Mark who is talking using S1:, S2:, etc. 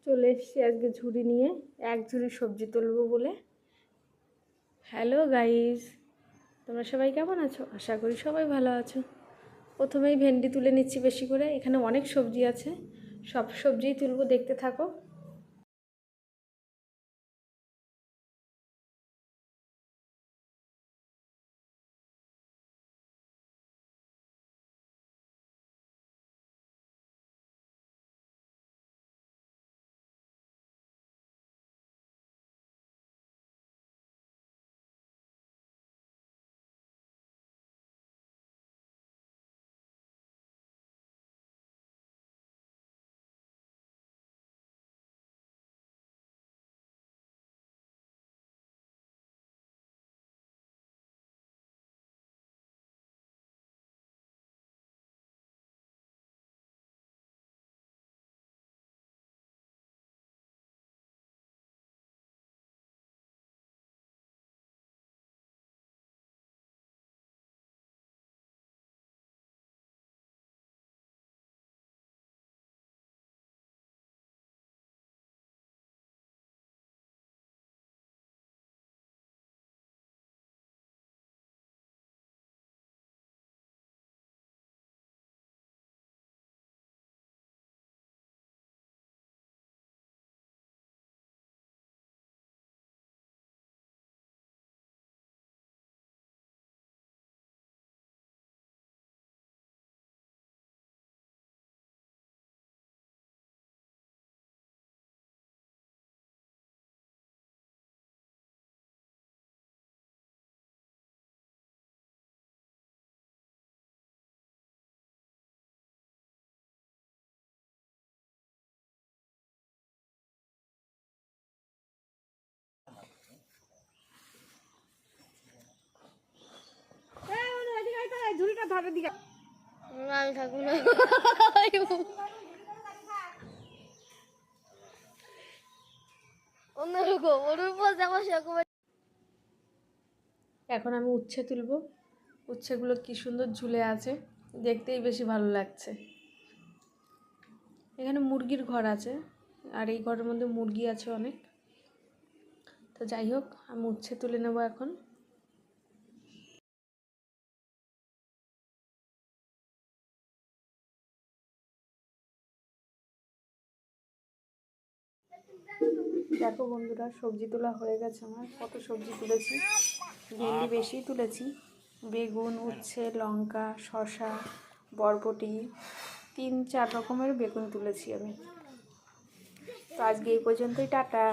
S1: চলে এসেছি আজকে ঝুড়ি নিয়ে, এক ঝুড়ি সবজি তুলবো বলে। হ্যালো গাইস, তোমরা সবাই কেমন আছো? আশা করি সবাই ভালো আছো। প্রথমেই ভেন্ডি তুলে নিচ্ছি বেশি করে, এখানে অনেক সবজি আছে, সব সবজিই তুলবো, দেখতে থাকো। ঝুড়িটা ধরে দিকে
S2: আমি থাকবো না। অন্যরকম ওর উপর যেমন সেরকম।
S1: এখন আমি উচ্ছে তুলবো। উচ্ছেগুলো কি সুন্দর ঝুলে আছে, দেখতেই বেশি ভালো লাগছে। এখানে মুরগির ঘর আছে, আর এই ঘরের মধ্যে মুরগি আছে অনেক। তো যাই হোক, আমি উচ্ছে তুলে নেব এখন। দেখো বন্ধুরা, সবজি তোলা হয়ে গেছে আমার। কত সবজি তুলেছি, ভেন্ডি বেশি তুলেছি, বেগুন, উচ্ছে, লঙ্কা, শসা, বরবটি, 3-4 রকমের বেগুন তুলেছি আমি। তো আজকে এই পর্যন্তই, টাটা।